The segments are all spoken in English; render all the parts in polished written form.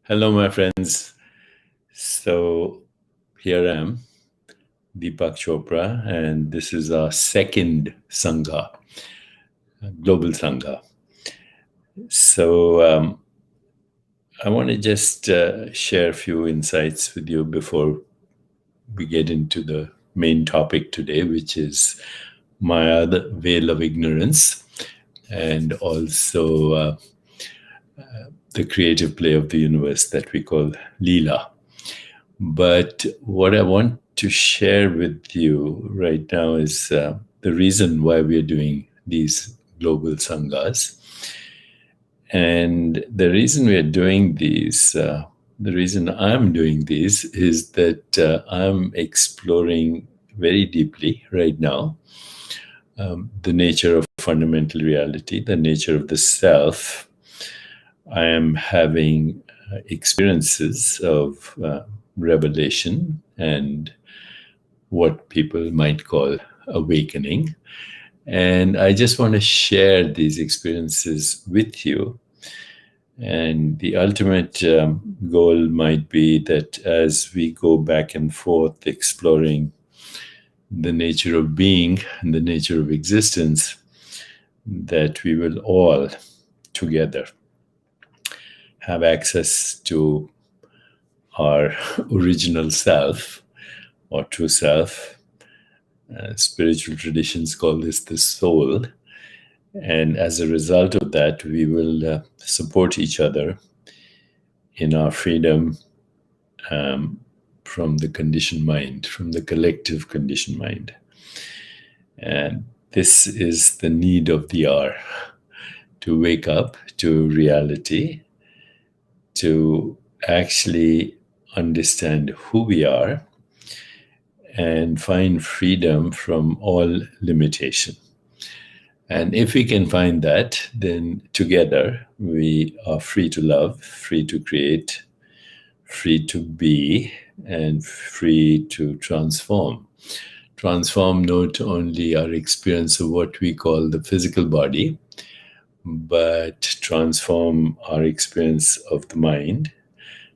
Hello, my friends. So here I am, Deepak Chopra, and this is our second sangha, global sangha. So I want to just share a few insights with you before we get into the main topic today, which is my other veil of ignorance and also the creative play of the universe that we call Leela. But what I want to share with you right now is the reason why we're doing these global sanghas. And the reason we're doing these, the reason I'm doing these is that I'm exploring very deeply right now the nature of fundamental reality, the nature of the self. I am having experiences of revelation and what people might call awakening. And I just want to share these experiences with you. And the ultimate goal might be that as we go back and forth exploring the nature of being and the nature of existence, that we will all together have access to our original self or true self. Spiritual traditions call this the soul. And as a result of that, we will support each other in our freedom from the conditioned mind, from the collective conditioned mind. And this is the need of the hour, to wake up to reality, to actually understand who we are and find freedom from all limitation. And if we can find that, then together we are free to love, free to create, free to be, and free to transform. Transform not only our experience of what we call the physical body, but transform our experience of the mind,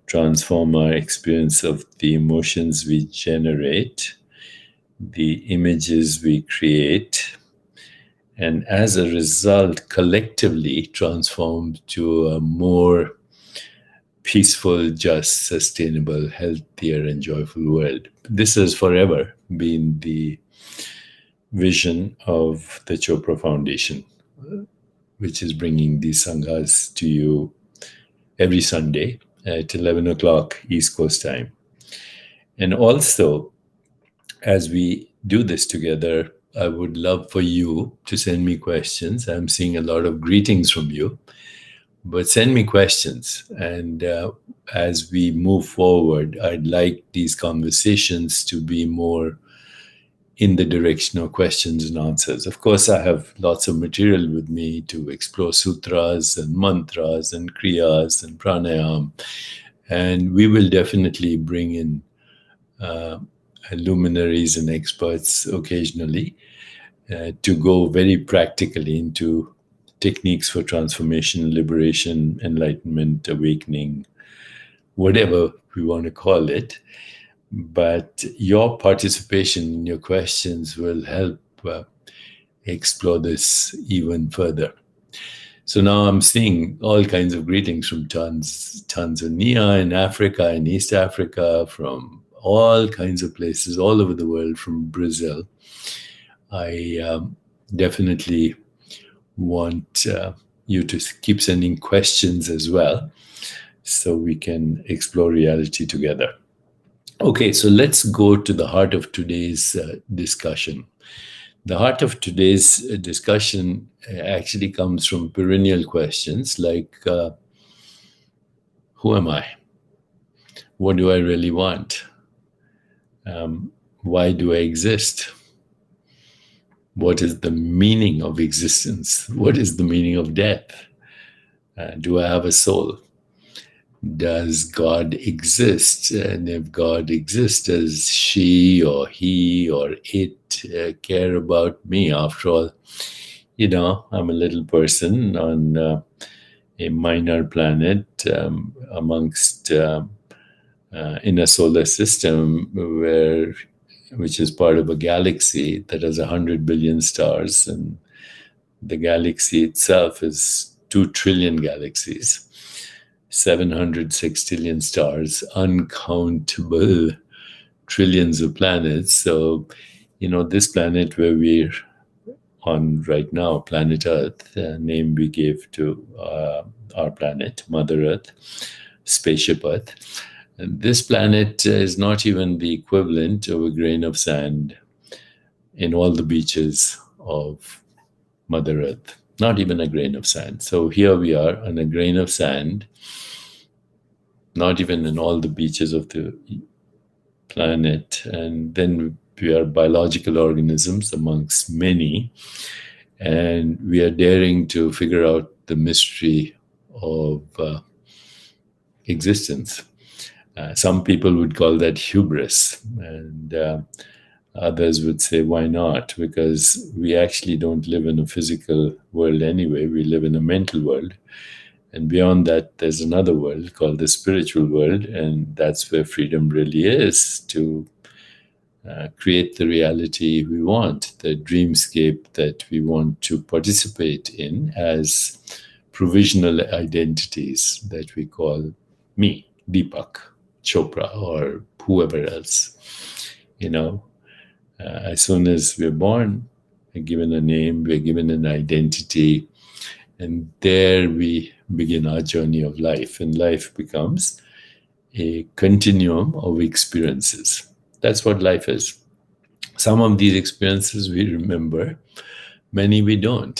transform our experience of the emotions we generate, the images we create, and as a result, collectively transform to a more peaceful, just, sustainable, healthier, and joyful world. This has forever been the vision of the Chopra Foundation, which is bringing these sanghas to you every Sunday at 11 o'clock East Coast time. And also, as we do this together, I would love for you to send me questions. I'm seeing a lot of greetings from you, but send me questions. And as we move forward, I'd like these conversations to be more in the direction of questions and answers. Of course, I have lots of material with me to explore sutras and mantras and kriyas and pranayam. And we will definitely bring in luminaries and experts occasionally to go very practically into techniques for transformation, liberation, enlightenment, awakening, whatever we want to call it. But your participation in your questions will help explore this even further. So now I'm seeing all kinds of greetings from Tanzania and Africa and East Africa, from all kinds of places all over the world, from Brazil. I definitely want you to keep sending questions as well so we can explore reality together. Okay, so let's go to the heart of today's discussion. The heart of today's discussion actually comes from perennial questions like, who am I? What do I really want? Why do I exist? What is the meaning of existence? What is the meaning of death? Do I have a soul? Does God exist? And if God exists, does she or he or it care about me? After all, I'm a little person on a minor planet amongst in a solar system which is part of a galaxy that has 100 billion stars, and the galaxy itself is 2 trillion galaxies, 700 sextillion stars, uncountable trillions of planets. So, this planet where we're on right now, planet Earth, name we gave to our planet, Mother Earth, spaceship Earth. And this planet is not even the equivalent of a grain of sand in all the beaches of Mother Earth. Not even a grain of sand. So here we are on a grain of sand, not even in all the beaches of the planet. And then we are biological organisms amongst many. And we are daring to figure out the mystery of existence. Some people would call that hubris, and others would say, why not? Because we actually don't live in a physical world anyway. We live in a mental world. And beyond that, there's another world called the spiritual world. And that's where freedom really is, to create the reality we want, the dreamscape that we want to participate in as provisional identities that we call me, Deepak Chopra, or whoever else. As soon as we're born, we're given a name, we're given an identity, and there we begin our journey of life. And life becomes a continuum of experiences. That's what life is. Some of these experiences we remember, many we don't.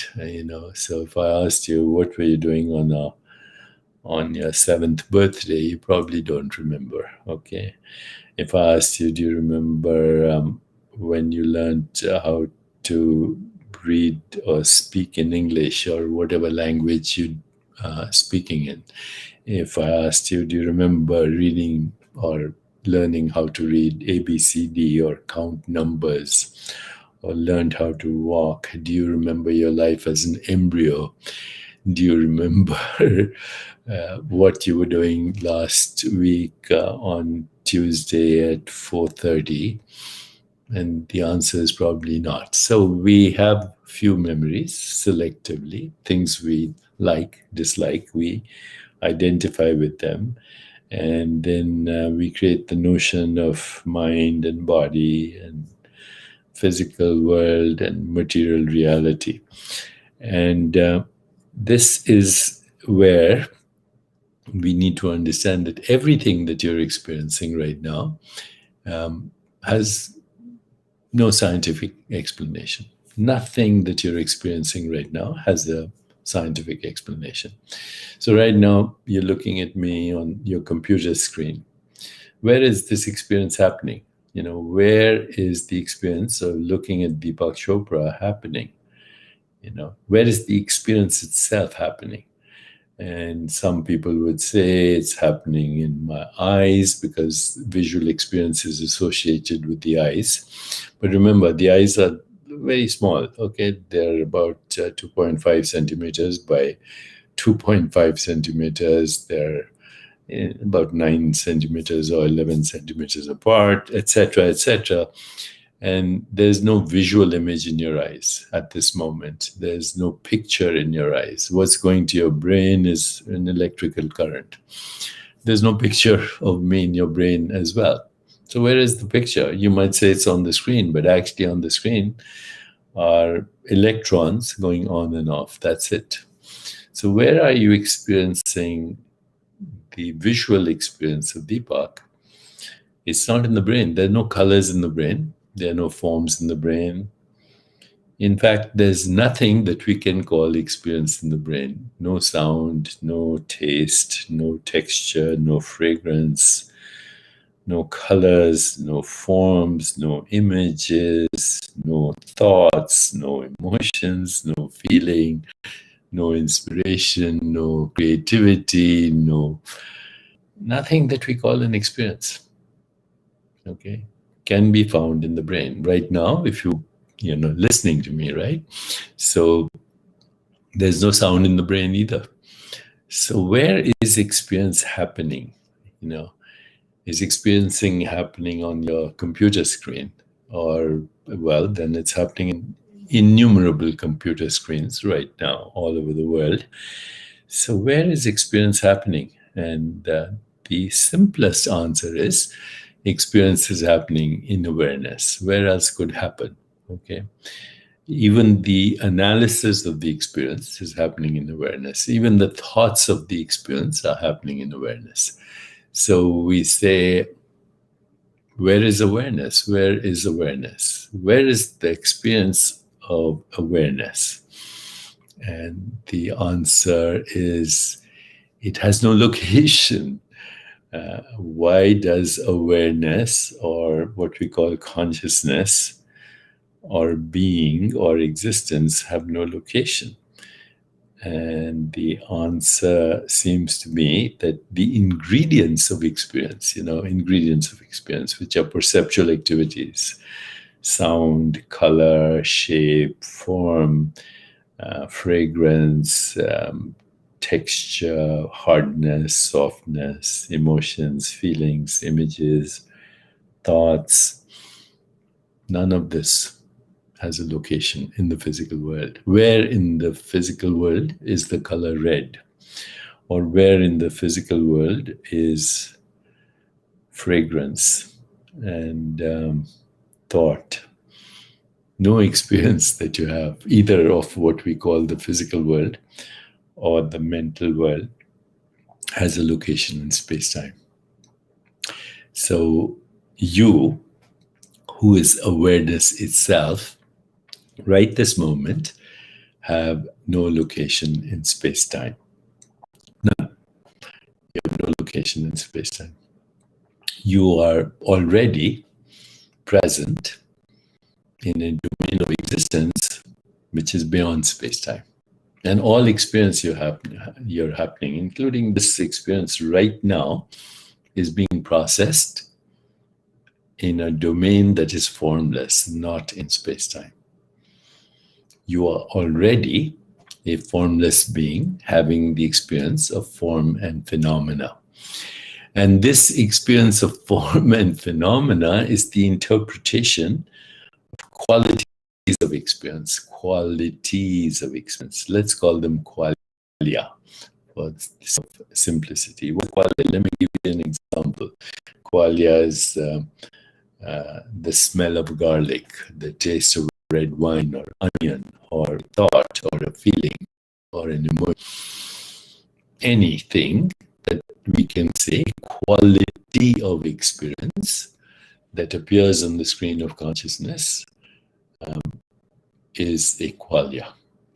So if I asked you, what were you doing on your 7th birthday, you probably don't remember. Okay. If I asked you, do you remember when you learned how to read or speak in English or whatever language you speaking in? If I asked you, do you remember reading or learning how to read ABCD or count numbers, or learned how to walk? Do you remember your life as an embryo? Do you remember what you were doing last week on Tuesday at 4:30? And the answer is probably not. So we have few memories selectively, things we like, dislike, we identify with them. And then we create the notion of mind and body and physical world and material reality. And this is where we need to understand that everything that you're experiencing right now has no scientific explanation. Nothing that you're experiencing right now has a scientific explanation. So right now, you're looking at me on your computer screen. Where is this experience happening? Where is the experience of looking at Deepak Chopra happening? Where is the experience itself happening? And some people would say it's happening in my eyes because visual experience is associated with the eyes. But remember, the eyes are very small, okay? They're about 2.5 centimeters by 2.5 centimeters. They're about 9 centimeters or 11 centimeters apart, etc., etc. And there's no visual image in your eyes at this moment. There's no picture in your eyes. What's going to your brain is an electrical current. There's no picture of me in your brain as well. So where is the picture? You might say it's on the screen, but actually on the screen are electrons going on and off. That's it. So where are you experiencing the visual experience of Deepak? It's not in the brain. There are no colors in the brain. There are no forms in the brain. In fact, there's nothing that we can call experience in the brain. No sound, no taste, no texture, no fragrance, no colors, no forms, no images, no thoughts, no emotions, no feeling, no inspiration, no creativity, nothing that we call an experience. Okay, can be found in the brain right now if you're listening to me, right? So there's no sound in the brain either. So where is experience happening? You know, is experiencing happening on your computer screen? Or, well, then it's happening in innumerable computer screens right now all over the world. So where is experience happening? And the simplest answer is experience is happening in awareness. Where else could happen? Okay. Even the analysis of the experience is happening in awareness. Even the thoughts of the experience are happening in awareness. So we say, where is awareness? Where is awareness? Where is the experience of awareness? And the answer is, it has no location. Why does awareness, or what we call consciousness, or being, or existence, have no location? And the answer seems to be that the ingredients of experience, which are perceptual activities, sound, color, shape, form, fragrance, texture, hardness, softness, emotions, feelings, images, thoughts, none of this has a location in the physical world. Where in the physical world is the color red? Or where in the physical world is fragrance and thought? No experience that you have, either of what we call the physical world or the mental world, has a location in space-time. So you, who is awareness itself, right this moment, have no location in space-time. None. You have no location in space-time. You are already present in a domain of existence which is beyond space-time. And all experience you're happening, including this experience right now, is being processed in a domain that is formless, not in space-time. You are already a formless being having the experience of form and phenomena. And this experience of form and phenomena is the interpretation of qualities of experience, Let's call them qualia for simplicity. What qualia? Let me give you an example. Qualia is the smell of garlic, the taste of red wine or onion, or thought, or a feeling, or an emotion. Anything that we can say quality of experience that appears on the screen of consciousness is a qualia,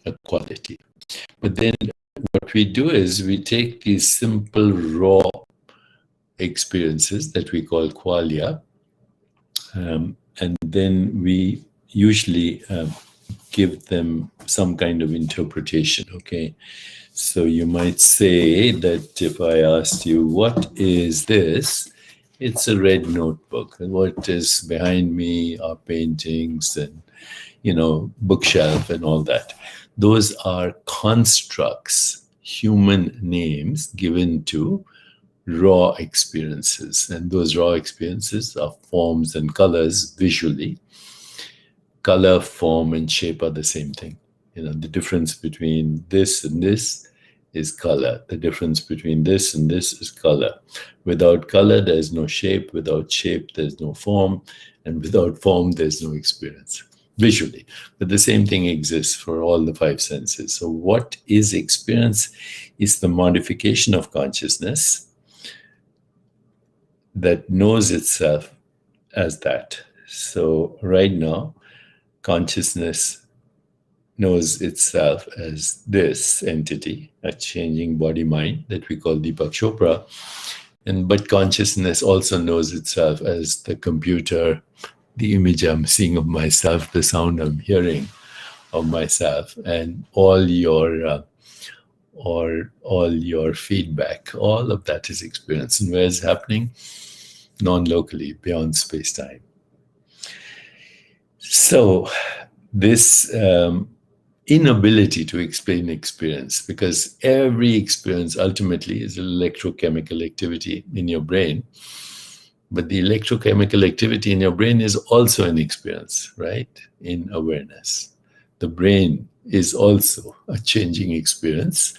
a quality. But then what we do is we take these simple raw experiences that we call qualia, and then we usually give them some kind of interpretation, okay? So you might say that if I asked you, what is this? It's a red notebook. And what is behind me are paintings and, bookshelf and all that. Those are constructs, human names given to raw experiences. And those raw experiences are forms and colors visually. Color, form, and shape are the same thing. The difference between this and this is color. The difference between this and this is color. Without color, there's no shape. Without shape, there's no form. And without form, there's no experience visually. But the same thing exists for all the five senses. So what is experience is the modification of consciousness that knows itself as that. So right now, consciousness knows itself as this entity, a changing body-mind that we call Deepak Chopra. But consciousness also knows itself as the computer, the image I'm seeing of myself, the sound I'm hearing of myself, and all your feedback. All of that is experience. And where is it happening? Non-locally, beyond space-time. So this inability to explain experience, because every experience ultimately is an electrochemical activity in your brain. But the electrochemical activity in your brain is also an experience, right? In awareness. The brain is also a changing experience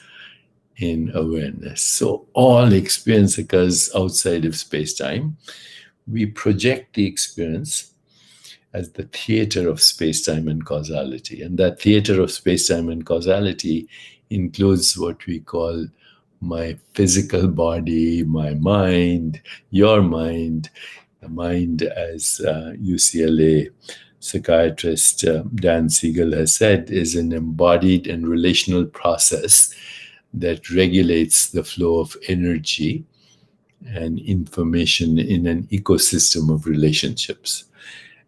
in awareness. So all experience occurs outside of space-time. We project the experience as the theater of space-time and causality. And that theater of space-time and causality includes what we call my physical body, my mind, your mind, the mind, as UCLA psychiatrist Dan Siegel has said, is an embodied and relational process that regulates the flow of energy and information in an ecosystem of relationships.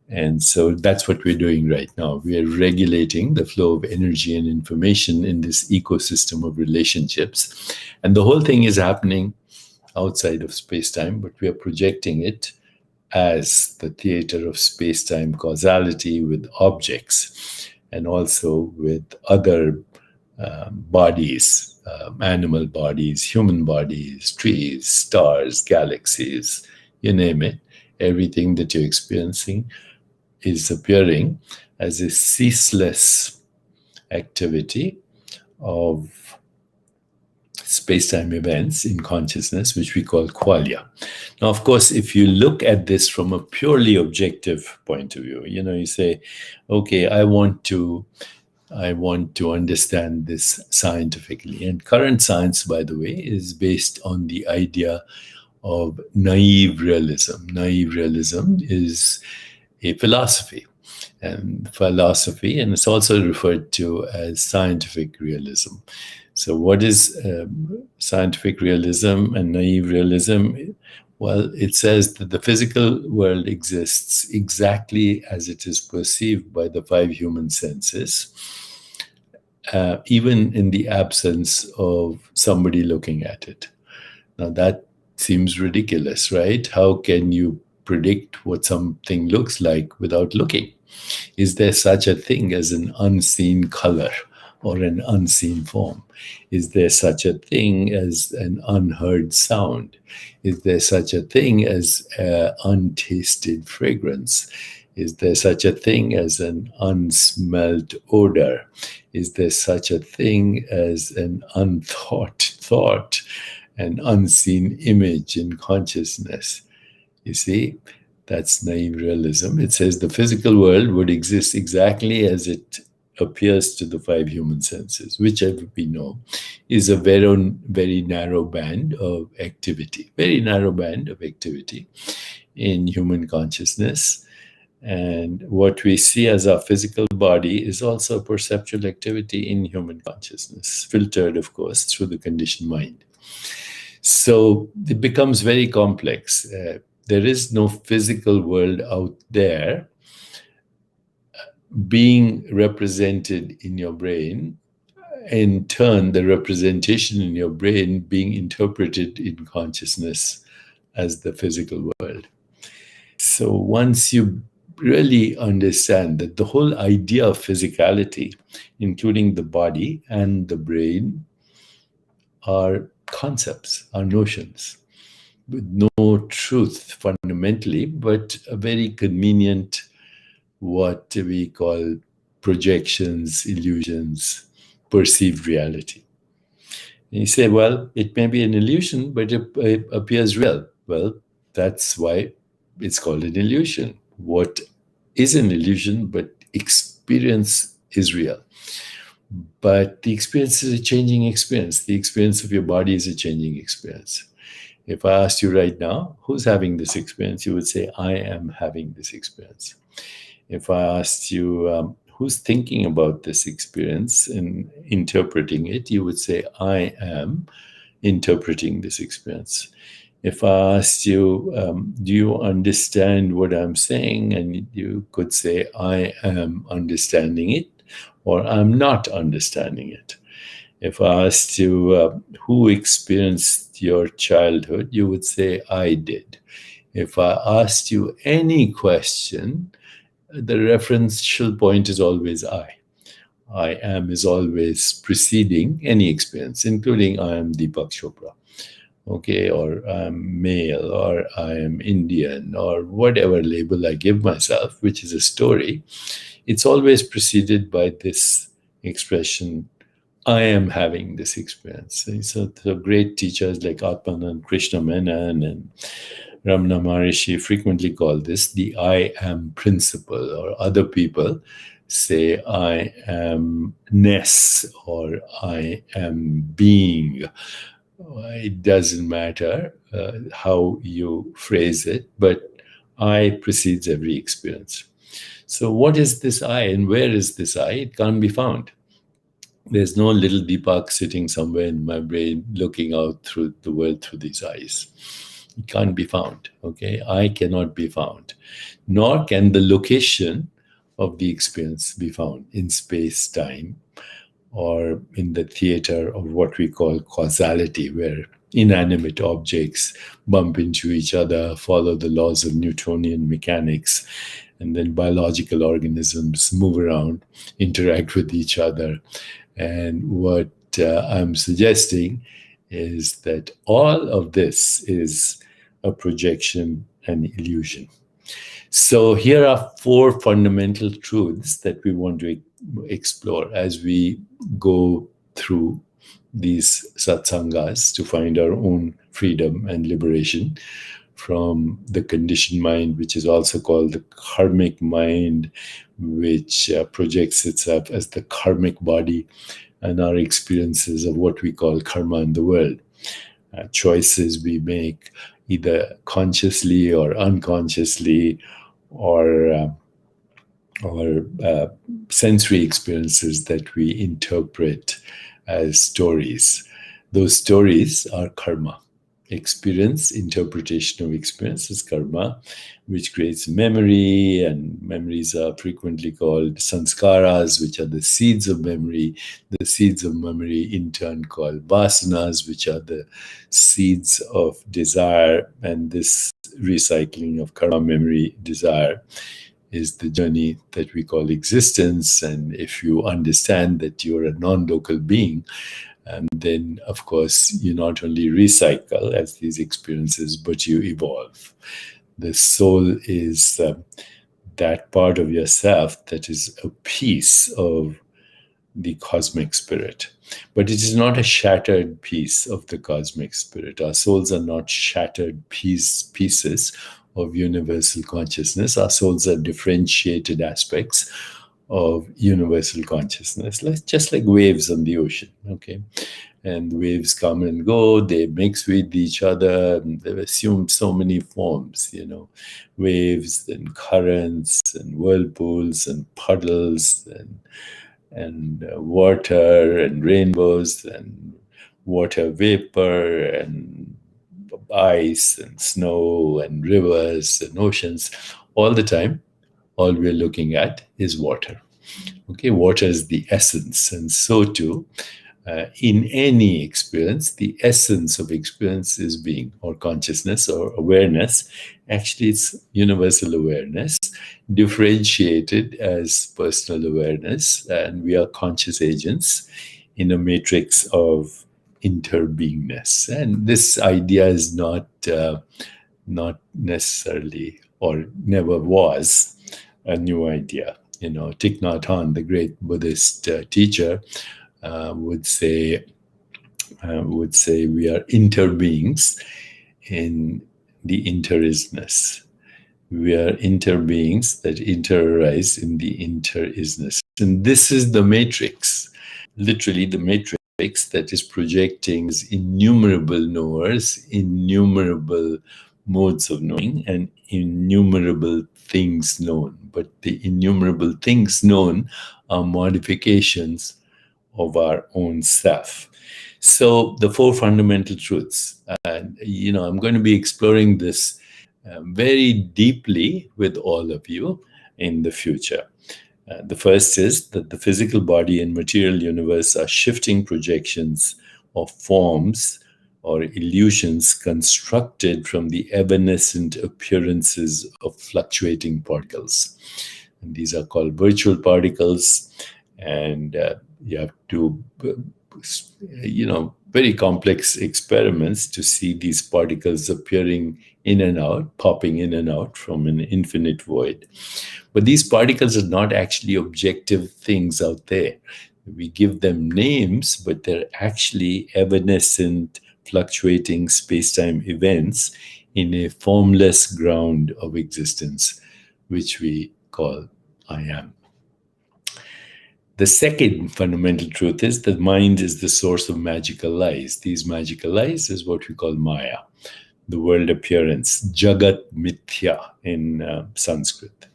And so that's what we're doing right now. We are regulating the flow of energy and information in this ecosystem of relationships. And the whole thing is happening outside of space-time, but we are projecting it as the theater of space-time causality with objects and also with other bodies, animal bodies, human bodies, trees, stars, galaxies, you name it. Everything that you're experiencing is appearing as a ceaseless activity of space-time events in consciousness, which we call qualia. Now, of course, if you look at this from a purely objective point of view, you say, okay, I want to understand this scientifically. And current science, by the way, is based on the idea of naive realism. Naive realism is a philosophy, and it's also referred to as scientific realism. So what is scientific realism and naive realism? Well, it says that the physical world exists exactly as it is perceived by the five human senses, even in the absence of somebody looking at it. Now that seems ridiculous, right? How can you predict what something looks like without looking? Is there such a thing as an unseen color or an unseen form? Is there such a thing as an unheard sound? Is there such a thing as an untasted fragrance? Is there such a thing as an unsmelt odor? Is there such a thing as an unthought thought, an unseen image in consciousness? You see, that's naive realism. It says the physical world would exist exactly as it appears to the five human senses, which, as we know, is a very narrow band of activity, in human consciousness. And what we see as our physical body is also a perceptual activity in human consciousness, filtered, of course, through the conditioned mind. So it becomes very complex. There is no physical world out there being represented in your brain, in turn, the representation in your brain being interpreted in consciousness as the physical world. So once you really understand that the whole idea of physicality, including the body and the brain, are concepts, are notions, with no truth fundamentally, but a very convenient, what we call projections, illusions, perceived reality. And you say, well, it may be an illusion, but it appears real. Well, that's why it's called an illusion. What is an illusion, but experience is real. But the experience is a changing experience. The experience of your body is a changing experience. If I asked you right now, who's having this experience, you would say, I am having this experience. If I asked you, who's thinking about this experience and interpreting it, you would say, I am interpreting this experience. If I asked you, do you understand what I'm saying? And you could say, I am understanding it, or I'm not understanding it. If I asked you, who experienced your childhood, you would say, I did. If I asked you any question, the referential point is always I. I am is always preceding any experience, including I am Deepak Chopra, okay, or I'm male, or I am Indian, or whatever label I give myself, which is a story. It's always preceded by this expression, I am having this experience. So the great teachers like Atmanand Krishna Menon and Ramana Maharishi frequently call this the I am principle, or other people say I am ness or I am being. It doesn't matter how you phrase it, but I precedes every experience. So, what is this I and where is this I? It can't be found. There's no little Deepak sitting somewhere in my brain looking out through the world through these eyes. It can't be found. Okay, I cannot be found, nor can the location of the experience be found in space, time, or in the theater of what we call causality, where inanimate objects bump into each other, follow the laws of Newtonian mechanics, and then biological organisms move around, interact with each other. And what I'm suggesting is that all of this is a projection and illusion. So here are four fundamental truths that we want to explore as we go through these satsangas to find our own freedom and liberation from the conditioned mind, which is also called the karmic mind, which projects itself as the karmic body and our experiences of what we call karma in the world. Choices we make either consciously or unconsciously, or sensory experiences that we interpret as stories. Those stories are karma. Experience, interpretation of experience is karma, which creates memory, and memories are frequently called sanskaras, which are the seeds of memory. The seeds of memory in turn called vasanas, which are the seeds of desire. And this recycling of karma, memory, desire is the journey that we call existence. And if you understand that you're a non-local being, and then, of course, you not only recycle as these experiences, but you evolve. The soul is that part of yourself that is a piece of the cosmic spirit. But it is not a shattered piece of the cosmic spirit. Our souls are not shattered pieces of universal consciousness. Our souls are differentiated aspects of universal consciousness, just like waves on the ocean, okay? And waves come and go, they mix with each other, and they assume so many forms, waves and currents and whirlpools and puddles and water and rainbows and water vapor and ice and snow and rivers and oceans. All the time, all we're looking at is water. Okay, water is the essence, and so too, in any experience, the essence of experience is being, or consciousness, or awareness. Actually, it's universal awareness, differentiated as personal awareness, and we are conscious agents in a matrix of interbeingness. And this idea is not necessarily, or never was, a new idea. Thich Nhat Hanh, the great Buddhist teacher, would say we are interbeings in the interisness. We are interbeings that interarise in the interisness. And this is the matrix, literally the matrix that is projecting innumerable knowers, innumerable modes of knowing, and innumerable things known. But the innumerable things known are modifications of our own self. So the four fundamental truths, and I'm going to be exploring this very deeply with all of you in the future. The first is that the physical body and material universe are shifting projections of forms or illusions constructed from the evanescent appearances of fluctuating particles. And these are called virtual particles. and you have to very complex experiments to see these particles appearing in and out, popping in and out from an infinite void. But these particles are not actually objective things out there. We give them names, but they're actually evanescent, fluctuating space-time events in a formless ground of existence, which we call I am. The second fundamental truth is that mind is the source of magical lies. These magical lies is what we call Maya, the world appearance, Jagat Mithya in Sanskrit.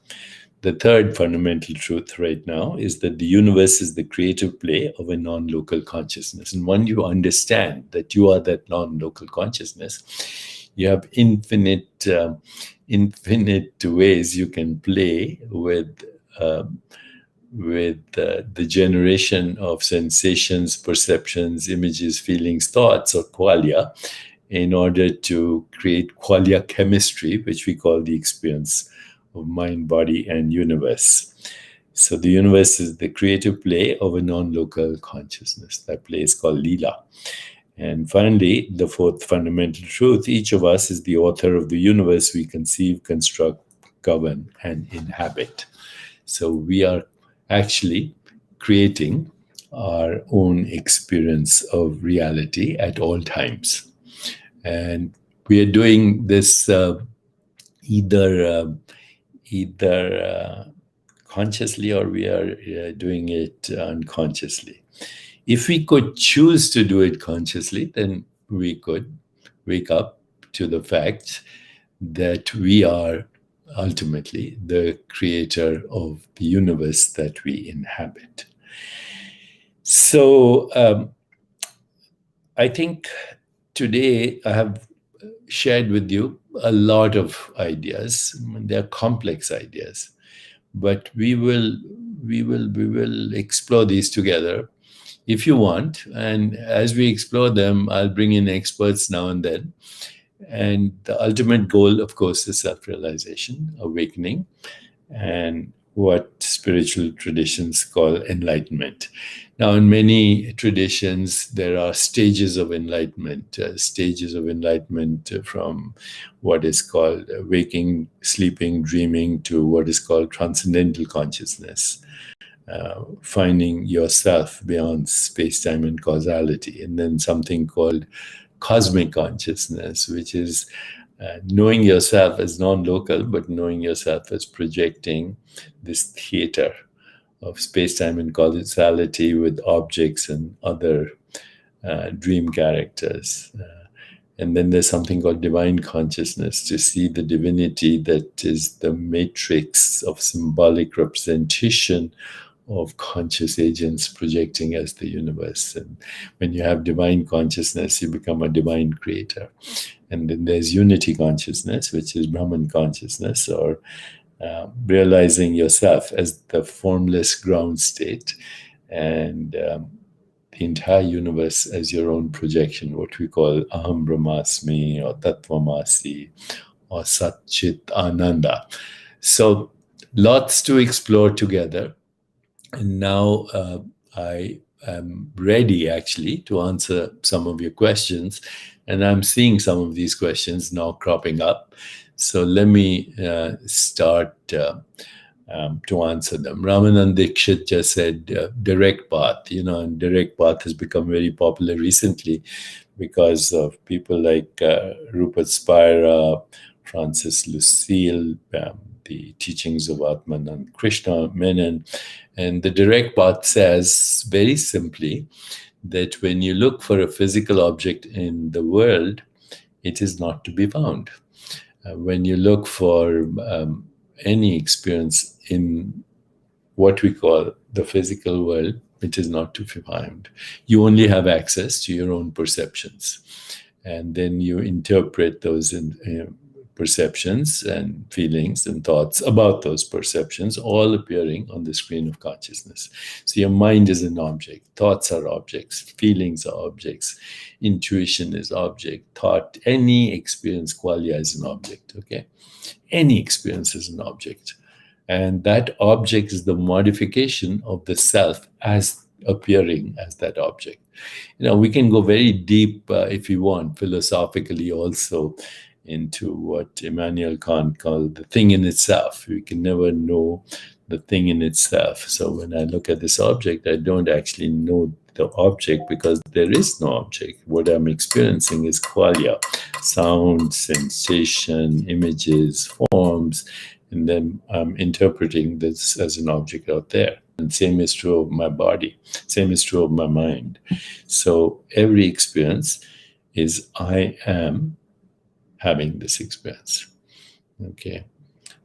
The third fundamental truth right now is that the universe is the creative play of a non-local consciousness. And when you understand that you are that non-local consciousness, you have infinite ways you can play with the generation of sensations, perceptions, images, feelings, thoughts, or qualia, in order to create qualia chemistry, which we call the experience of mind, body, and universe. So the universe is the creative play of a non-local consciousness. That play is called Leela. And finally, the fourth fundamental truth, each of us is the author of the universe we conceive, construct, govern, and inhabit. So we are actually creating our own experience of reality at all times. And we are doing this either consciously, or we are doing it unconsciously. If we could choose to do it consciously, then we could wake up to the fact that we are ultimately the creator of the universe that we inhabit. So I think today I have shared with you a lot of ideas. They're complex ideas, but we will explore these together if you want. And as we explore them, I'll bring in experts now and then. And the ultimate goal, of course, is self-realization, awakening, and what spiritual traditions call enlightenment. Now, in many traditions, there are stages of enlightenment, from what is called waking, sleeping, dreaming, to what is called transcendental consciousness, finding yourself beyond space-time and causality, and then something called cosmic consciousness, which is knowing yourself as non-local, but knowing yourself as projecting this theater of space-time and causality with objects and other dream characters. And then there's something called divine consciousness, to see the divinity that is the matrix of symbolic representation of conscious agents projecting as the universe. And when you have divine consciousness, you become a divine creator. And then there's unity consciousness, which is Brahman consciousness, or realizing yourself as the formless ground state, and the entire universe as your own projection, what we call Aham Brahmasmi, or Tattvamasi, or Sat Chit Ananda. So lots to explore together. And now I am ready actually to answer some of your questions. And I'm seeing some of these questions now cropping up. So let me start to answer them. Ramanand Dikshit just said direct path, and direct path has become very popular recently because of people like Rupert Spira, Francis Lucille, the teachings of Atmanand Krishna Menon. And the direct path says very simply that when you look for a physical object in the world, it is not to be found. When you look for any experience in what we call the physical world, it is not to be found. You only have access to your own perceptions. And then you interpret those perceptions and feelings and thoughts about those perceptions, all appearing on the screen of consciousness. So your mind is an object, thoughts are objects, feelings are objects, intuition is object, thought, any experience, qualia is an object, okay? Any experience is an object. And that object is the modification of the self as appearing as that object. We can go very deep, if you want, philosophically also, into what Immanuel Kant called the thing in itself. We can never know the thing in itself. So when I look at this object, I don't actually know the object because there is no object. What I'm experiencing is qualia, sound, sensation, images, forms, and then I'm interpreting this as an object out there. And same is true of my body. Same is true of my mind. So every experience is I am having this experience. Okay.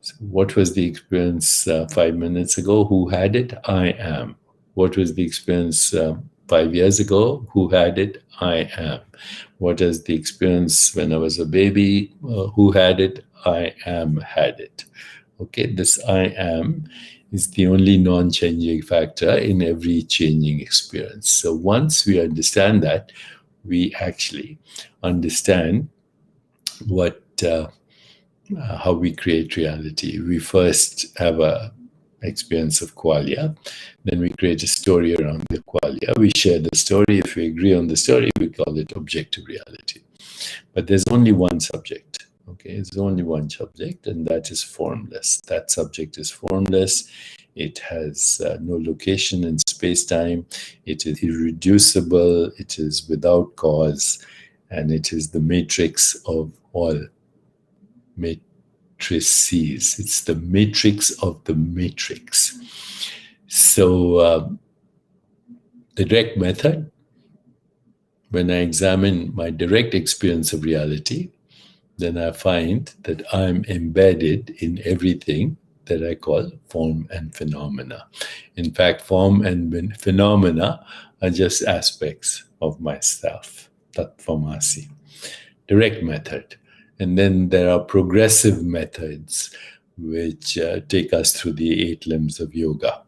So what was the experience 5 minutes ago? Who had it? I am. What was the experience 5 years ago? Who had it? I am. What is the experience when I was a baby? Who had it? I am had it. Okay, this I am is the only non-changing factor in every changing experience. So once we understand that, we actually understand how we create reality. We first have a experience of qualia, then we create a story around the qualia. We share the story. If we agree on the story, we call it objective reality. But there's only one subject. Okay, there's only one subject, and that is formless. That subject is formless. It has no location in space-time. It is irreducible. It is without cause, and it is the matrix of all matrices. It's the matrix of the matrix. So the direct method, when I examine my direct experience of reality, then I find that I'm embedded in everything that I call form and phenomena. In fact, form and phenomena are just aspects of myself, tattvamasi. Direct method. And then there are progressive methods which take us through the 8 limbs of yoga,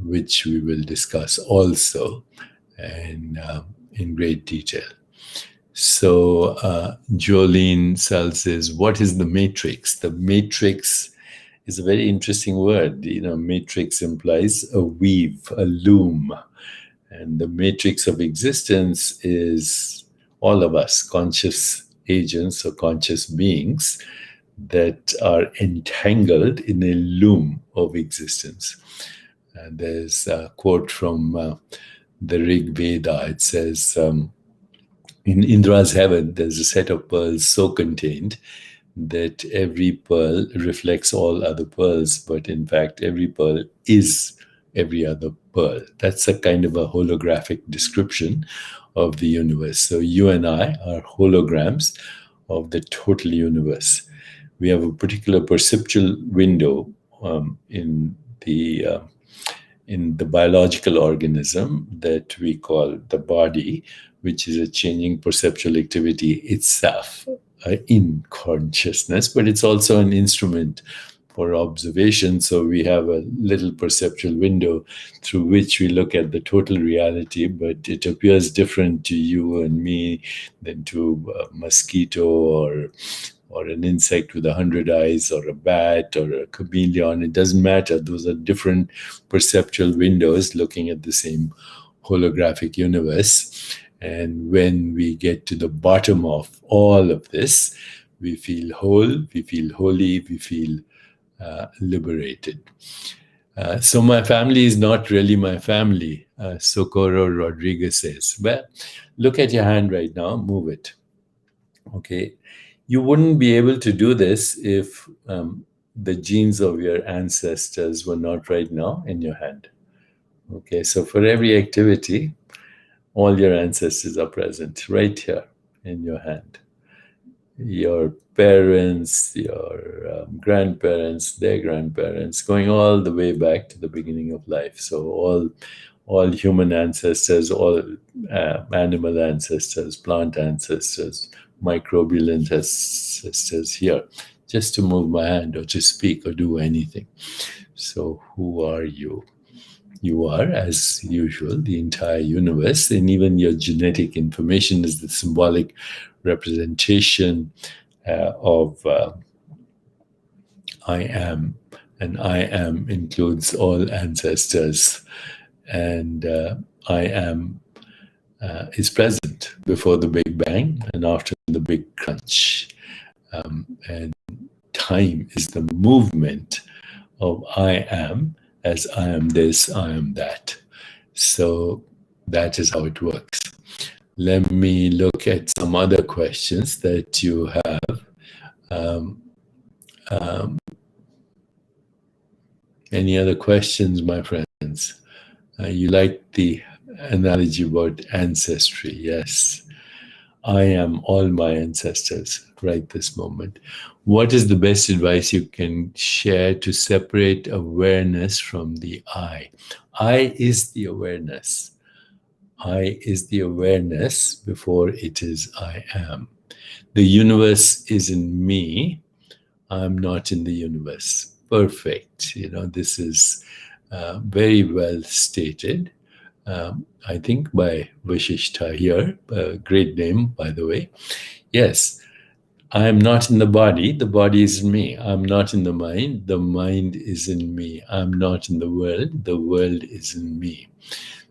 which we will discuss also in great detail. So Jolene Sell says, what is the matrix? The matrix is a very interesting word. Matrix implies a weave, a loom. And the matrix of existence is all of us, conscious agents or conscious beings that are entangled in a loom of existence. There's a quote from the Rig Veda. It says, in Indra's heaven, there's a set of pearls so contained that every pearl reflects all other pearls, but in fact, every pearl is every other pearl. That's a kind of a holographic description of the universe. So you and I are holograms of the total universe. We have a particular perceptual window in the biological organism that we call the body, which is a changing perceptual activity itself in consciousness, but it's also an instrument for observation. So we have a little perceptual window through which we look at the total reality, but it appears different to you and me than to a mosquito or an insect with 100 eyes or a bat or a chameleon. It doesn't matter. Those are different perceptual windows looking at the same holographic universe. And when we get to the bottom of all of this, we feel whole, we feel holy, we feel liberated. So my family is not really my family, Socorro Rodriguez says. Well, look at your hand right now, move it. Okay. You wouldn't be able to do this if the genes of your ancestors were not right now in your hand. Okay, so for every activity, all your ancestors are present right here in your hand. Your parents, your grandparents, their grandparents, going all the way back to the beginning of life. So all human ancestors, all animal ancestors, plant ancestors, microbial ancestors here, just to move my hand or to speak or do anything. So who are you? You are, as usual, the entire universe, and even your genetic information is the symbolic representation of I am And I am includes all ancestors. And I am is present before the Big Bang and after the Big Crunch. And time is the movement of I am, as I am this, I am that. So that is how it works. Let me look at some other questions that you have. Any other questions, my friends? You like the analogy about ancestry? Yes. I am all my ancestors right this moment. What is the best advice you can share to separate awareness from the I? I is the awareness. I is the awareness before it is I am. The universe is in me. I'm not in the universe. Perfect. This is very well stated. I think by Vashishta here, a great name, by the way. Yes, I am not in the body is in me. I'm not in the mind is in me. I'm not in the world is in me.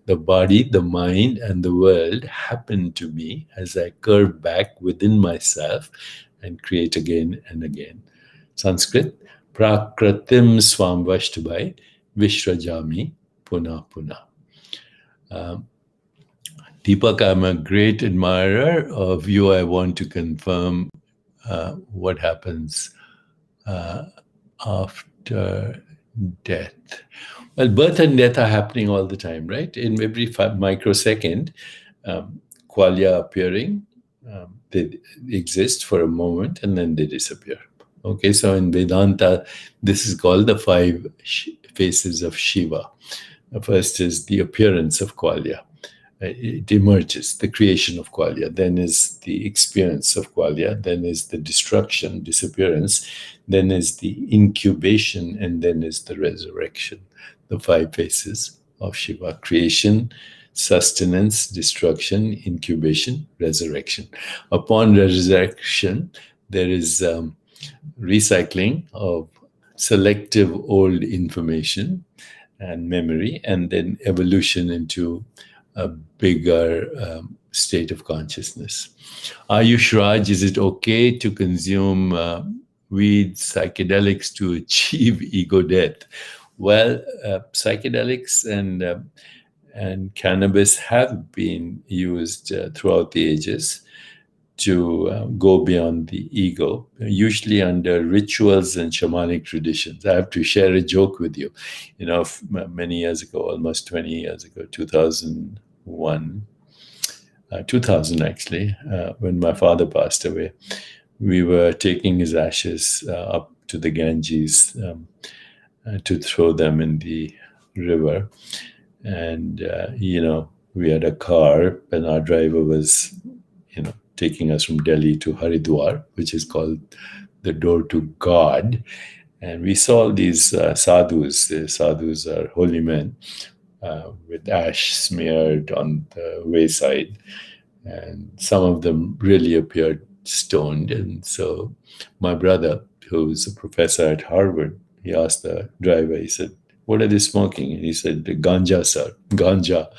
The body, the mind, and the world happen to me as I curve back within myself and create again and again. Sanskrit, Prakratim Swam Vashtabai Vishrajami Puna Puna. Deepak, I'm a great admirer of you. I want to confirm what happens after death. Well, birth and death are happening all the time, right? In every microsecond, qualia appearing, they exist for a moment and then they disappear. Okay, so in Vedanta, this is called the five faces of Shiva. The first is the appearance of qualia. It emerges, the creation of qualia. Then is the experience of qualia. Then is the destruction, disappearance. Then is the incubation, and then is the resurrection. The five faces of Shiva: creation, sustenance, destruction, incubation, resurrection. Upon resurrection, there is recycling of selective old information and memory, and then evolution into a bigger state of consciousness. Ayush Raj, is it okay to consume weed, psychedelics to achieve ego death? Well, psychedelics and cannabis have been used throughout the ages to go beyond the ego, usually under rituals and shamanic traditions. I have to share a joke with you. Many years ago, almost 20 years ago, 2001, 2000 actually, when my father passed away, we were taking his ashes up to the Ganges to throw them in the river. And, we had a car and our driver was, taking us from Delhi to Haridwar, which is called the door to God. And we saw these sadhus. The sadhus are holy men with ash smeared on the wayside. And some of them really appeared stoned. And so my brother, who's a professor at Harvard, he asked the driver, he said, "What are they smoking?" And he said, "The ganja, sir. Ganja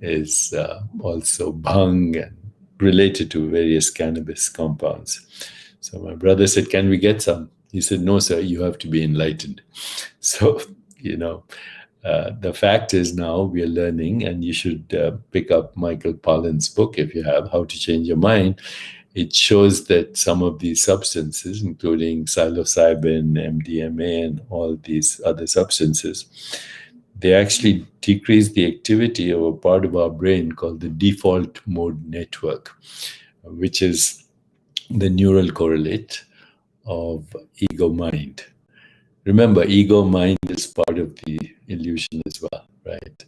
is also bhang and related to various cannabis compounds." So my brother said, "Can we get some?" He said, "No, sir, you have to be enlightened." So, the fact is now we are learning, and you should pick up Michael Pollan's book if you have, How to Change Your Mind. It shows that some of these substances, including psilocybin, MDMA, and all these other substances, they actually decrease the activity of a part of our brain called the default mode network, which is the neural correlate of ego mind. Remember, ego mind is part of the illusion as well, right?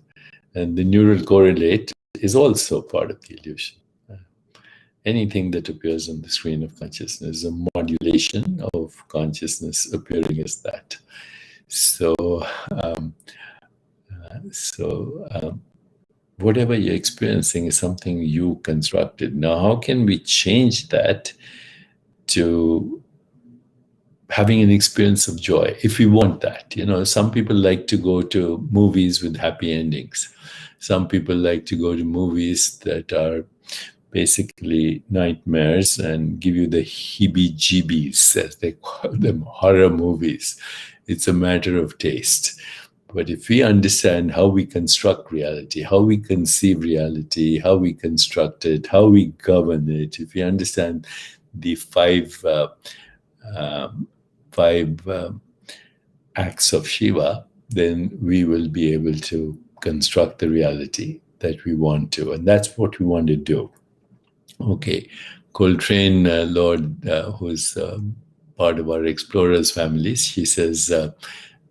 And the neural correlate is also part of the illusion. Anything that appears on the screen of consciousness is a modulation of consciousness appearing as that. So, whatever you're experiencing is something you constructed. Now, how can we change that to having an experience of joy, if we want that. Some people like to go to movies with happy endings. Some people like to go to movies that are basically nightmares and give you the heebie-jeebies, as they call them, horror movies. It's a matter of taste. But if we understand how we construct reality, how we conceive reality, how we construct it, how we govern it, if we understand the five acts of Shiva, then we will be able to construct the reality that we want to. And that's what we want to do. Okay, Coltrane, Lord, who's part of our explorers families, he says,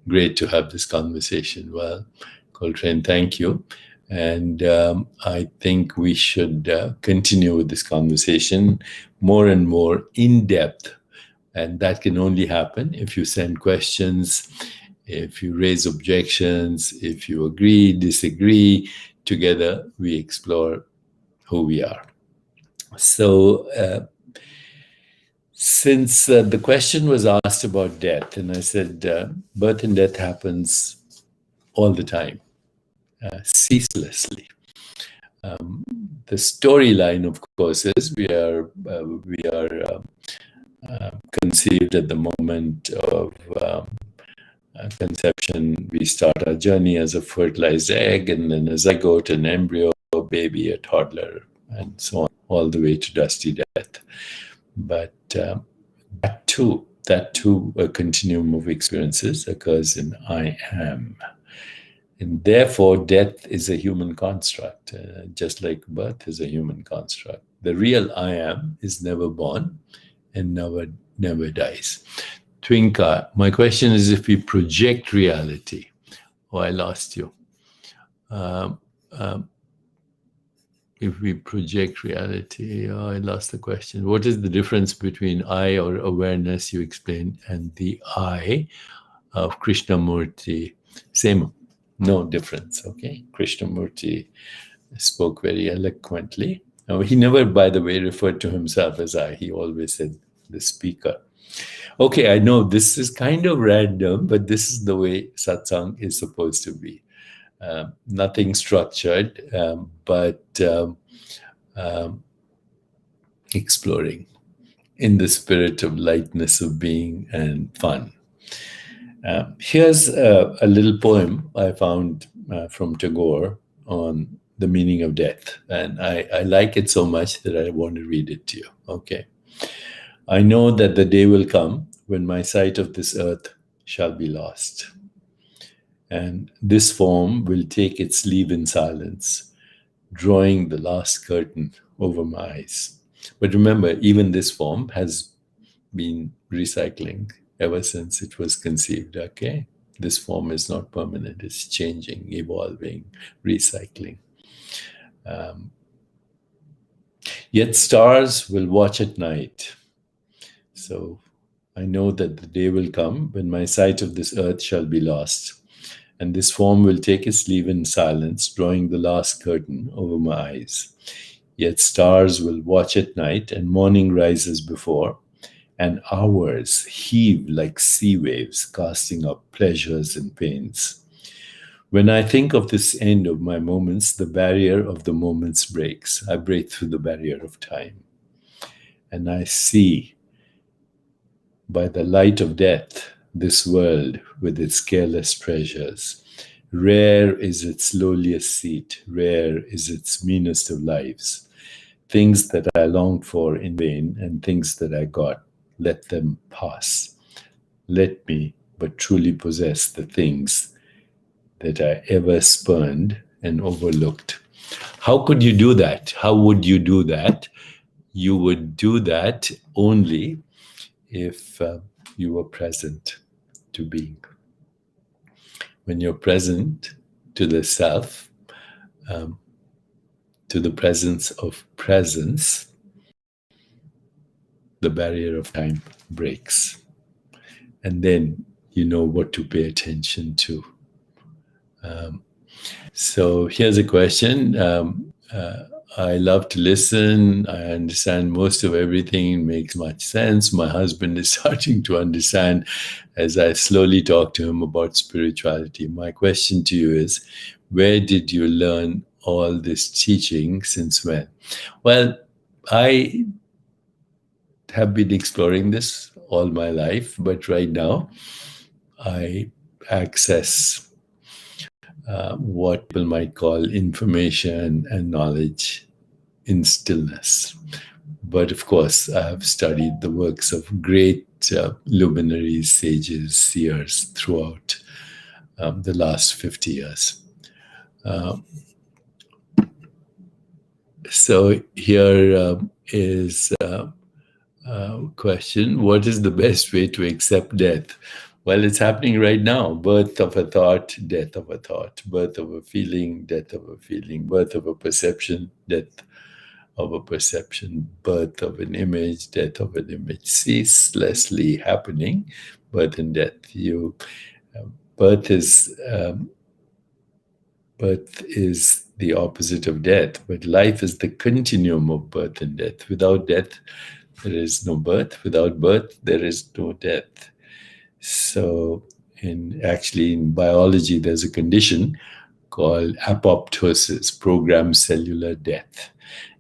great to have this conversation. Well, Coltrane, thank you. And I think we should continue with this conversation more and more in depth. And that can only happen if you send questions, if you raise objections, if you agree, disagree. Together, we explore who we are. So, since the question was asked about death, and I said, birth and death happens all the time, ceaselessly. The storyline, of course, is we are conceived at the moment of conception. We start our journey as a fertilized egg, and then a zygote, an embryo, a baby, a toddler, and so on, all the way to dusty death. But that too, a continuum of experiences occurs in I am. And therefore, death is a human construct, just like birth is a human construct. The real I am is never born and never dies. Twinka, my question is, if we project reality. Oh, I lost you. If we project reality, I lost the question. What is the difference between I, or awareness, you explained, and the I of Krishnamurti? Same, no difference, okay? Krishnamurti spoke very eloquently. Now, he never, by the way, referred to himself as I. He always said the speaker. Okay, I know this is kind of random, but this is the way satsang is supposed to be. Nothing structured, but exploring in the spirit of lightness of being and fun. Here's a little poem I found from Tagore on the meaning of death, and I like it so much that I want to read it to you. Okay. I know that the day will come when my sight of this earth shall be lost, and this form will take its leave in silence, drawing the last curtain over my eyes. But remember, even this form has been recycling ever since it was conceived, okay? This form is not permanent, it's changing, evolving, recycling. Yet stars will watch at night. So I know that the day will come when my sight of this earth shall be lost, and this form will take its leave in silence, drawing the last curtain over my eyes. Yet stars will watch at night, and morning rises before, and hours heave like sea waves, casting up pleasures and pains. When I think of this end of my moments, the barrier of the moments breaks. I break through the barrier of time, and I see, by the light of death, this world with its careless treasures. Rare is its lowliest seat, rare is its meanest of lives. Things that I longed for in vain, and things that I got, let them pass. Let me but truly possess the things that I ever spurned and overlooked. How could you do that? How would you do that? You would do that only if you were present to being. When you're present to the self, to the presence of presence, the barrier of time breaks. And then you know what to pay attention to. So here's a question. I love to listen. I understand most of everything, makes much sense. My husband is starting to understand as I slowly talk to him about spirituality. My question to you is, where did you learn all this teaching, since when? Well, I have been exploring this all my life, but right now I access what people might call information and knowledge in stillness. But of course, I have studied the works of great luminaries, sages, seers throughout the last 50 years. So here is question: what is the best way to accept death? Well, it's happening right now. Birth of a thought, death of a thought, birth of a feeling, death of a feeling, birth of a perception, death of a perception, birth of an image, death of an image, ceaselessly happening. Birth and death. Birth is birth is the opposite of death, but life is the continuum of birth and death. Without death, there is no birth. Without birth, there is no death. So, in biology, there's a condition called apoptosis, programmed cellular death.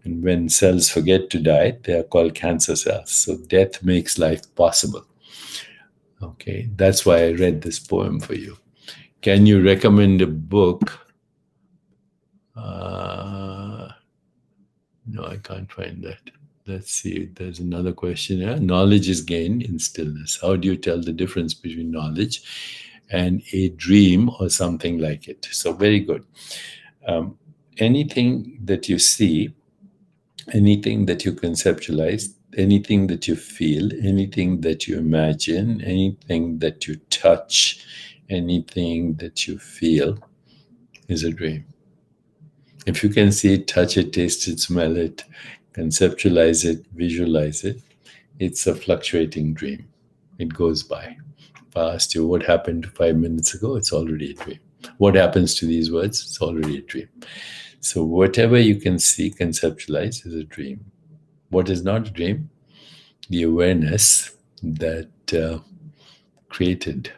And when cells forget to die, they are called cancer cells. So death makes life possible. Okay, that's why I read this poem for you. Can you recommend a book? No, I can't find that. Let's see. There's another question here. Knowledge is gained in stillness. How do you tell the difference between knowledge and a dream or something like it? So very good. Anything that you see, anything that you conceptualize, anything that you feel, anything that you imagine, anything that you touch, anything that you feel is a dream. If you can see it, touch it, taste it, smell it, conceptualize it, visualize it, it's a fluctuating dream. It goes by. If I asked you what happened 5 minutes ago, it's already a dream. What happens to these words? It's already a dream. So whatever you can see, conceptualize is a dream. What is not a dream? The awareness that created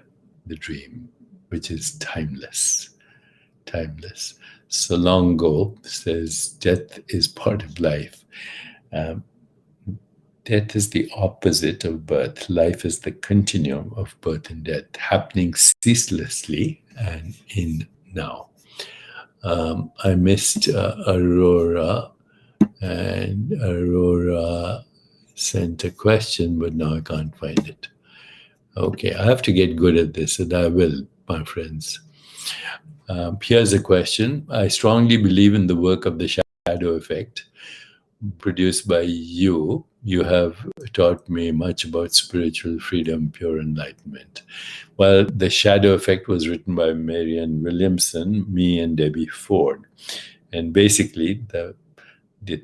the dream, which is timeless. Timeless. So long ago says death is part of life. Death is the opposite of birth. Life is the continuum of birth and death, happening ceaselessly and in now. I missed Aurora, and Aurora sent a question, but now I can't find it. Okay, I have to get good at this, and I will, my friends. Here's a question. I strongly believe in the work of the shadow effect produced by you. You have taught me much about spiritual freedom, pure enlightenment. Well, the shadow effect was written by Marianne Williamson, me, and Debbie Ford. And basically, the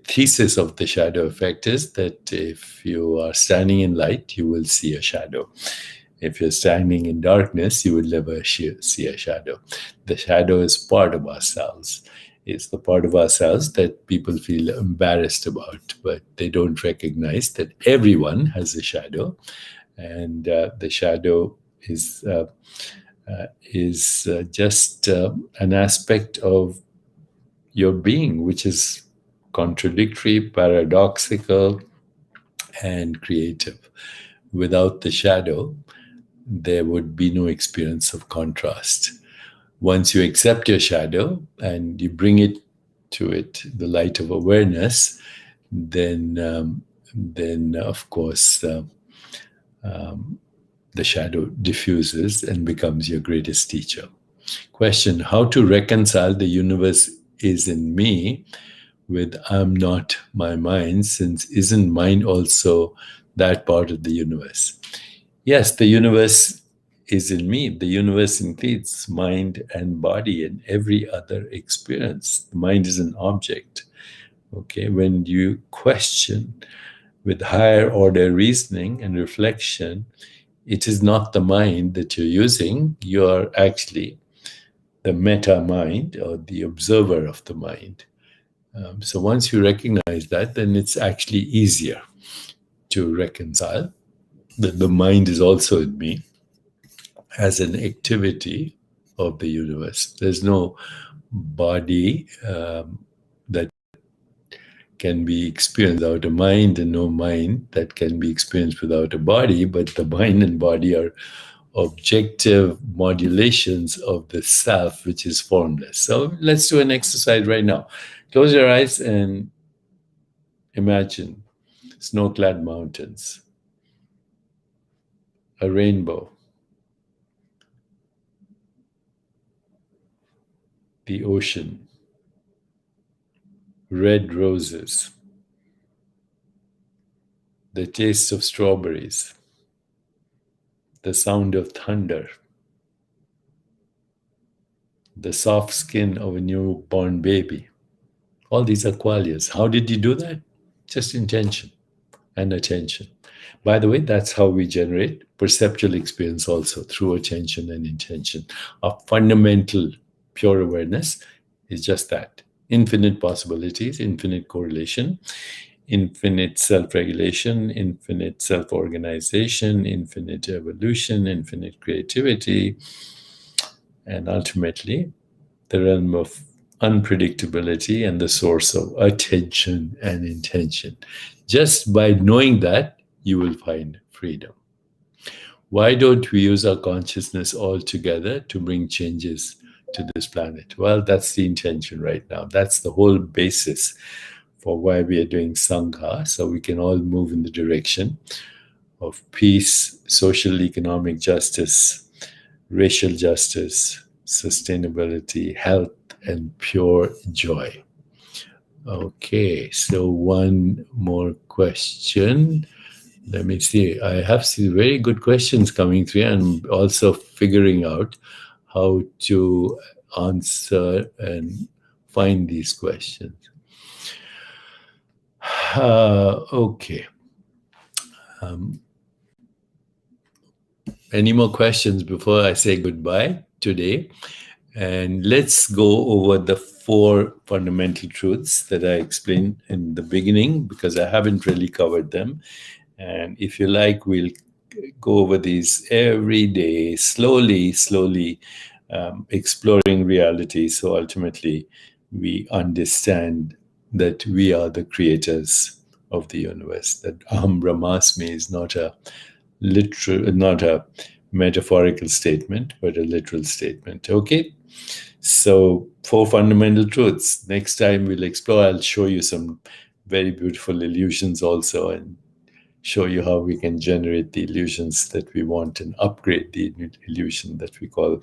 thesis of the shadow effect is that if you are standing in light, you will see a shadow. If you're standing in darkness, you will never see a shadow. The shadow is part of ourselves. It's the part of ourselves that people feel embarrassed about, but they don't recognize that everyone has a shadow, and the shadow is just an aspect of your being, which is contradictory, paradoxical, and creative. Without the shadow, there would be no experience of contrast. Once you accept your shadow and you bring it to the light of awareness, then of course the shadow diffuses and becomes your greatest teacher. Question: how to reconcile the universe is in me with I'm not my mind, since isn't mind also that part of the universe? Yes, the universe is in me. The universe includes mind and body and every other experience. The mind is an object. Okay, when you question with higher order reasoning and reflection, it is not the mind that you're using. You're actually the meta mind or the observer of the mind. So once you recognize that, then it's actually easier to reconcile that the mind is also in me as an activity of the universe. There's no body that can be experienced without a mind, and no mind that can be experienced without a body, but the mind and body are objective modulations of the self, which is formless. So let's do an exercise right now. Close your eyes and imagine snow-clad mountains, a rainbow, the ocean, red roses, the taste of strawberries, the sound of thunder, the soft skin of a newborn baby. All these are qualias. How did you do that? Just intention and attention. By the way, that's how we generate perceptual experience also, through attention and intention. Our fundamental pure awareness is just that. Infinite possibilities, infinite correlation, infinite self-regulation, infinite self-organization, infinite evolution, infinite creativity, and ultimately the realm of unpredictability and the source of attention and intention. Just by knowing that, you will find freedom. Why don't we use our consciousness all together to bring changes to this planet? Well, that's the intention right now. That's the whole basis for why we are doing sangha, so we can all move in the direction of peace, social, economic justice, racial justice, sustainability, health, and pure joy. Okay, so one more question. Let me see. I have some very good questions coming through, and also figuring out how to answer and find these questions. Okay. Any more questions before I say goodbye today? And let's go over the 4 fundamental truths that I explained in the beginning, because I haven't really covered them. And if you like, we'll go over these every day, slowly, exploring reality. So ultimately, we understand that we are the creators of the universe, that Aham Brahmasmi is not a metaphorical statement, but a literal statement. Okay, so 4 fundamental truths. Next time we'll explore. I'll show you some very beautiful illusions also, and show you how we can generate the illusions that we want and upgrade the illusion that we call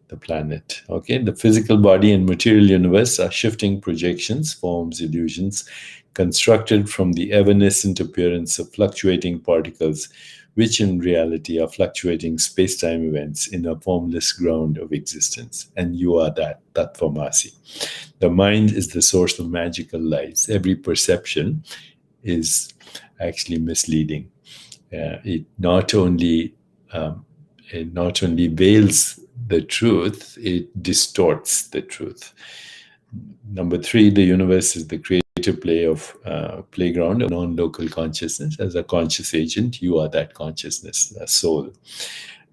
the planet. Okay, the physical body and material universe are shifting projections, forms, illusions constructed from the evanescent appearance of fluctuating particles, which in reality are fluctuating space-time events in a formless ground of existence. And you are that Tatvamasi. The mind is the source of magical lights. Every perception is actually misleading. It not only veils the truth, it distorts the truth. Number 3, the universe is the creative playground of non-local consciousness. As a conscious agent, you are that consciousness, a soul.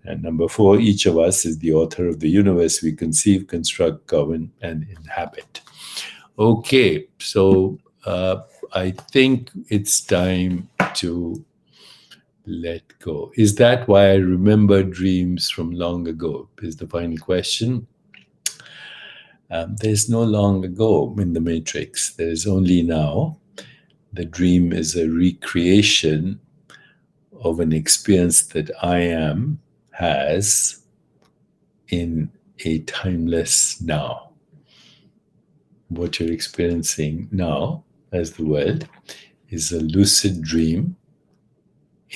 And number 4, each of us is the author of the universe we conceive, construct, govern, and inhabit. Okay, so I think it's time to let go. Is that why I remember dreams from long ago? Is the final question. There's no long ago in the matrix. There's only now. The dream is a recreation of an experience that I am has in a timeless now. What you're experiencing now as the world is a lucid dream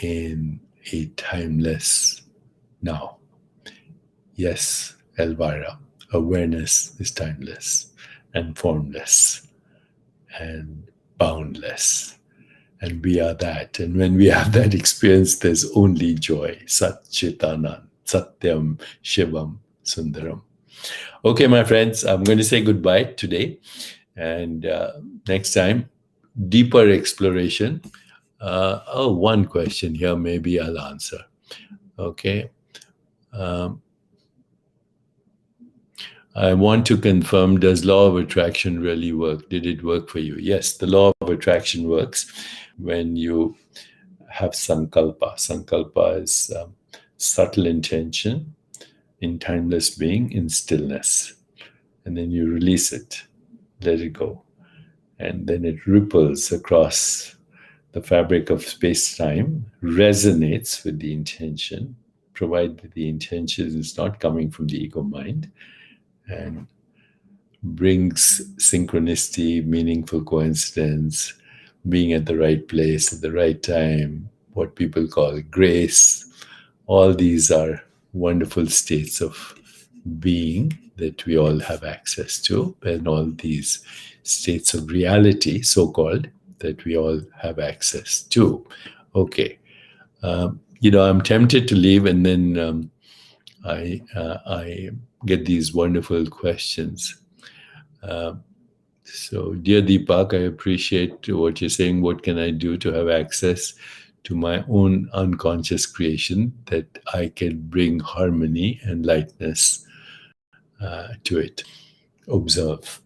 in a timeless now. Yes, Elvira, awareness is timeless and formless and boundless. And we are that. And when we have that experience, there's only joy. Sat Chitanand, Satyam, Shivam, Sundaram. Okay, my friends, I'm going to say goodbye today. And next time, deeper exploration. One question here, maybe I'll answer. Okay. I want to confirm, does law of attraction really work? Did it work for you? Yes, the law of attraction works when you have sankalpa. Sankalpa is subtle intention in timeless being, in stillness. And then you release it, let it go. And then it ripples across the fabric of space-time, resonates with the intention, provided the intention is not coming from the ego mind, and brings synchronicity, meaningful coincidence, being at the right place at the right time, what people call grace. All these are wonderful states of being that we all have access to, and all these states of reality, so called, that we all have access to. Okay. I'm tempted to leave, and then I get these wonderful questions. So, dear Deepak, I appreciate what you're saying. What can I do to have access to my own unconscious creation that I can bring harmony and lightness to it? Observe.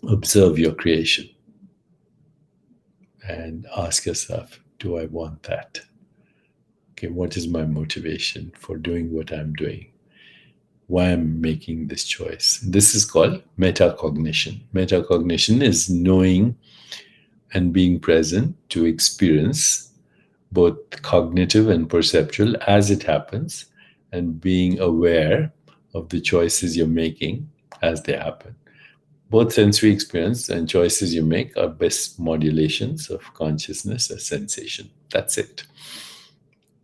Observe your creation and ask yourself, do I want that? Okay, what is my motivation for doing what I'm doing? Why I'm making this choice? This is called metacognition. Metacognition is knowing and being present to experience both cognitive and perceptual as it happens, and being aware of the choices you're making as they happen. Both sensory experience and choices you make are best modulations of consciousness as sensation. That's it.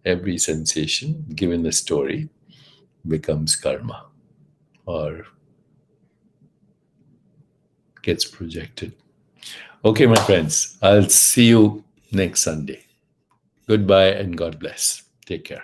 Every sensation, given a story, becomes karma or gets projected. Okay, my friends, I'll see you next Sunday. Goodbye and God bless. Take care.